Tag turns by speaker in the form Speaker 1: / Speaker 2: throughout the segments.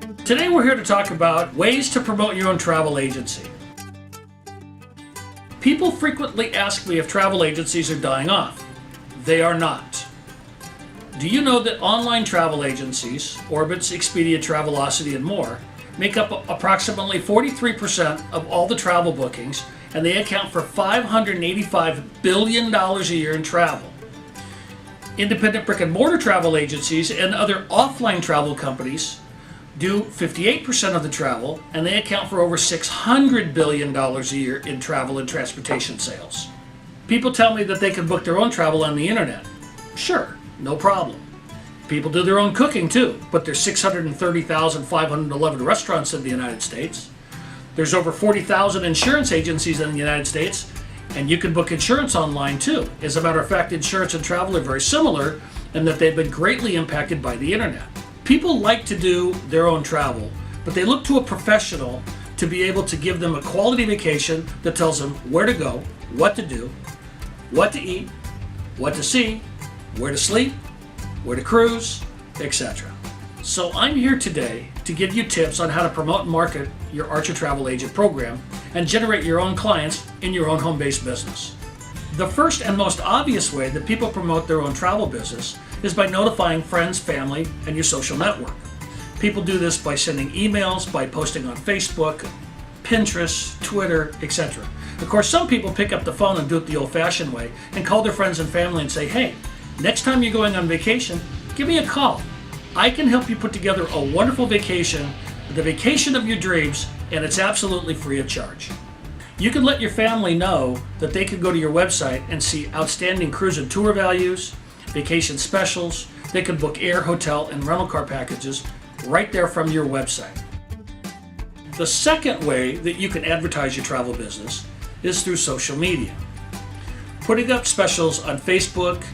Speaker 1: Today we're here to talk about ways to promote your own travel agency. People frequently ask me if travel agencies are dying off. They are not. Do you know that online travel agencies, Orbitz, Expedia, Travelocity, and more, make up approximately 43% of all the travel bookings, and they account for $585 billion a year in travel? Independent brick and mortar travel agencies and other offline travel companies do 58% of the travel, and they account for over $600 billion a year in travel and transportation sales. People tell me that they can book their own travel on the internet. Sure, no problem. People do their own cooking too, but there's 630,511 restaurants in the United States. There's over 40,000 insurance agencies in the United States, and you can book insurance online too. As a matter of fact, insurance and travel are very similar in that they've been greatly impacted by the internet. People like to do their own travel, but they look to a professional to be able to give them a quality vacation that tells them where to go, what to do, what to eat, what to see, where to sleep, where to cruise, etc. So I'm here today to give you tips on how to promote and market your Archer Travel Agent program and generate your own clients in your own home-based business. The first and most obvious way that people promote their own travel business is by notifying friends, family, and your social network. People do this by sending emails, by posting on Facebook, Pinterest, Twitter, etc. Of course, some people pick up the phone and do it the old-fashioned way and call their friends and family and say, hey, next time you're going on vacation, give me a call. I can help you put together a wonderful vacation, the vacation of your dreams, and it's absolutely free of charge. You can let your family know that they can go to your website and see outstanding cruise and tour values, vacation specials. They can book air, hotel, and rental car packages right there from your website. The second way that you can advertise your travel business is through social media. Putting up specials on Facebook,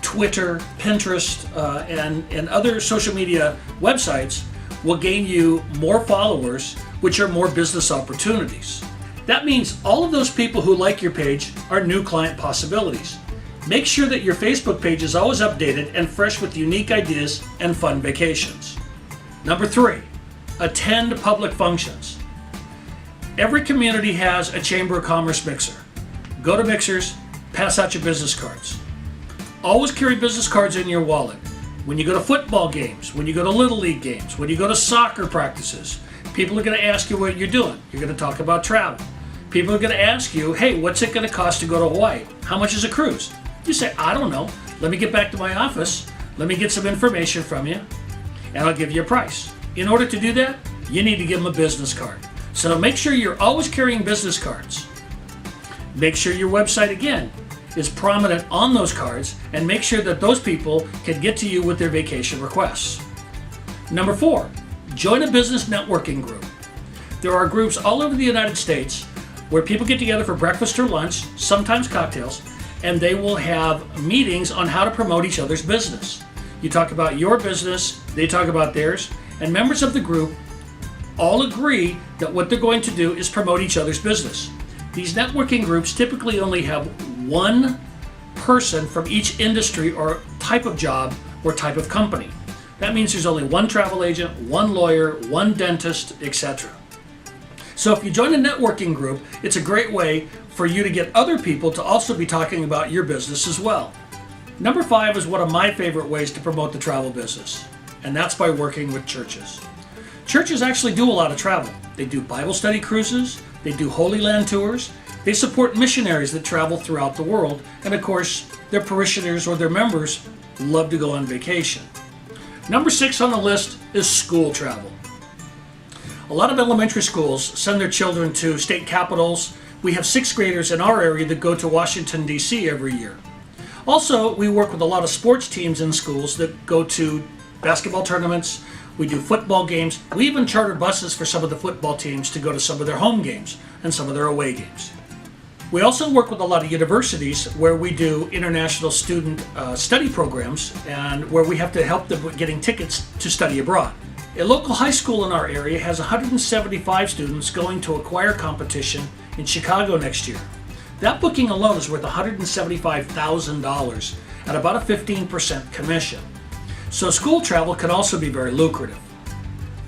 Speaker 1: Twitter, Pinterest, and other social media websites will gain you more followers, which are more business opportunities. That means all of those people who like your page are new client possibilities. Make sure that your Facebook page is always updated and fresh with unique ideas and fun vacations. Number 3, attend public functions. Every community has a Chamber of Commerce mixer. Go to mixers, pass out your business cards. Always carry business cards in your wallet. When you go to football games, when you go to Little League games, when you go to soccer practices, people are going to ask you what you're doing. You're going to talk about travel. People are going to ask you, hey, what's it going to cost to go to Hawaii? How much is a cruise? You say, I don't know. Let me get back to my office. Let me get some information from you, and I'll give you a price. In order to do that, you need to give them a business card. So make sure you're always carrying business cards. Make sure your website, again, is prominent on those cards, and make sure that those people can get to you with their vacation requests. Number 4, join a business networking group. There are groups all over the United States where people get together for breakfast or lunch, sometimes cocktails, and they will have meetings on how to promote each other's business. You talk about your business, they talk about theirs, and members of the group all agree that what they're going to do is promote each other's business. These networking groups typically only have one person from each industry or type of job or type of company. That means there's only one travel agent, one lawyer, one dentist, etc. So if you join a networking group, it's a great way for you to get other people to also be talking about your business as well. Number 5 is one of my favorite ways to promote the travel business, and that's by working with churches. Churches actually do a lot of travel. They do Bible study cruises, they do Holy Land tours, they support missionaries that travel throughout the world, and of course, their parishioners or their members love to go on vacation. Number 6 on the list is school travel. A lot of elementary schools send their children to state capitals. We have 6th graders in our area that go to Washington, D.C. every year. Also, we work with a lot of sports teams in schools that go to basketball tournaments. We do football games. We even charter buses for some of the football teams to go to some of their home games and some of their away games. We also work with a lot of universities where we do international student study programs and where we have to help them with getting tickets to study abroad. A local high school in our area has 175 students going to a choir competition in Chicago next year. That booking alone is worth $175,000 at about a 15% commission. So school travel can also be very lucrative.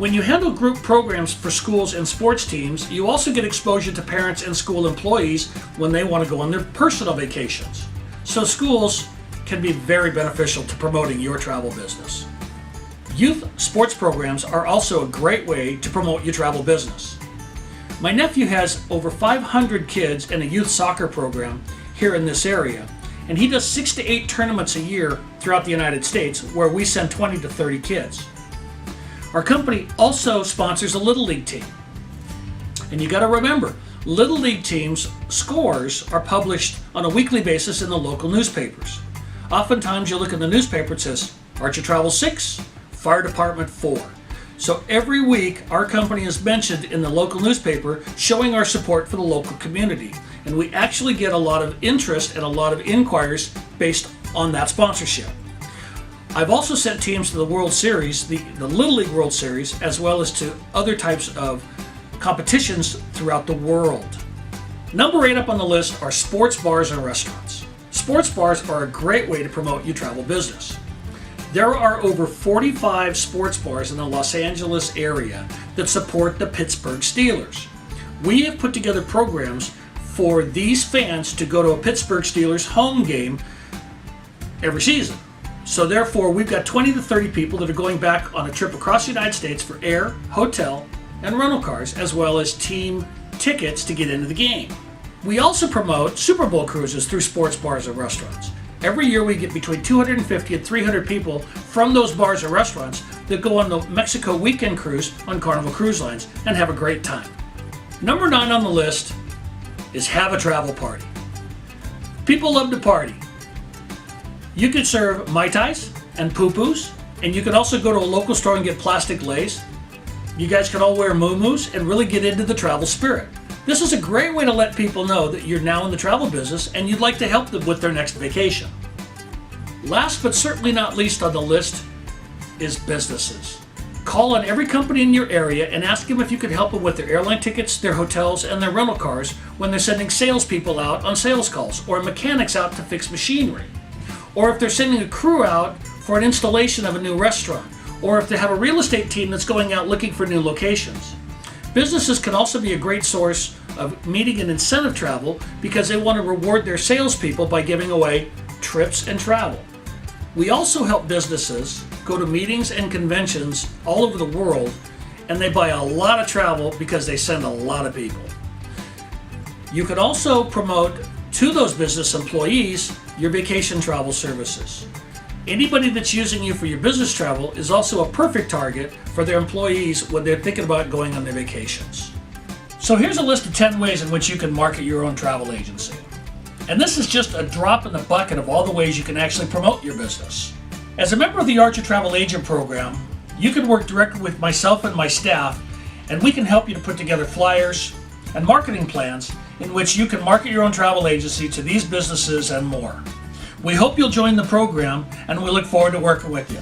Speaker 1: When you handle group programs for schools and sports teams, you also get exposure to parents and school employees when they want to go on their personal vacations. So schools can be very beneficial to promoting your travel business. Youth sports programs are also a great way to promote your travel business. My nephew has over 500 kids in a youth soccer program here in this area, and he does 6 to 8 tournaments a year throughout the United States where we send 20 to 30 kids. Our company also sponsors a Little League team. And you got to remember, Little League teams' scores are published on a weekly basis in the local newspapers. Oftentimes you look in the newspaper, it says Archer Travel 6, Fire Department 4. So every week our company is mentioned in the local newspaper showing our support for the local community. And we actually get a lot of interest and a lot of inquiries based on that sponsorship. I've also sent teams to the World Series, the Little League World Series, as well as to other types of competitions throughout the world. Number 8 up on the list are sports bars and restaurants. Sports bars are a great way to promote your travel business. There are over 45 sports bars in the Los Angeles area that support the Pittsburgh Steelers. We have put together programs for these fans to go to a Pittsburgh Steelers home game every season. So therefore, we've got 20 to 30 people that are going back on a trip across the United States for air, hotel, and rental cars, as well as team tickets to get into the game. We also promote Super Bowl cruises through sports bars and restaurants. Every year we get between 250 and 300 people from those bars and restaurants that go on the Mexico weekend cruise on Carnival Cruise Lines and have a great time. Number 9 on the list is have a travel party. People love to party. You could serve Mai Tais and poo-poos, and you could also go to a local store and get plastic leis. You guys can all wear muumuus and really get into the travel spirit. This is a great way to let people know that you're now in the travel business and you'd like to help them with their next vacation. Last but certainly not least on the list is businesses. Call on every company in your area and ask them if you could help them with their airline tickets, their hotels, and their rental cars when they're sending salespeople out on sales calls or mechanics out to fix machinery. Or if they're sending a crew out for an installation of a new restaurant, or if they have a real estate team that's going out looking for new locations. Businesses can also be a great source of meeting and incentive travel because they want to reward their salespeople by giving away trips and travel. We also help businesses go to meetings and conventions all over the world, and they buy a lot of travel because they send a lot of people. You can also promote to those business employees your vacation travel services. Anybody that's using you for your business travel is also a perfect target for their employees when they're thinking about going on their vacations. So here's a list of 10 ways in which you can market your own travel agency. And this is just a drop in the bucket of all the ways you can actually promote your business. As a member of the Archer Travel Agent Program, you can work directly with myself and my staff, and we can help you to put together flyers and marketing plans in which you can market your own travel agency to these businesses and more. We hope you'll join the program, and we look forward to working with you.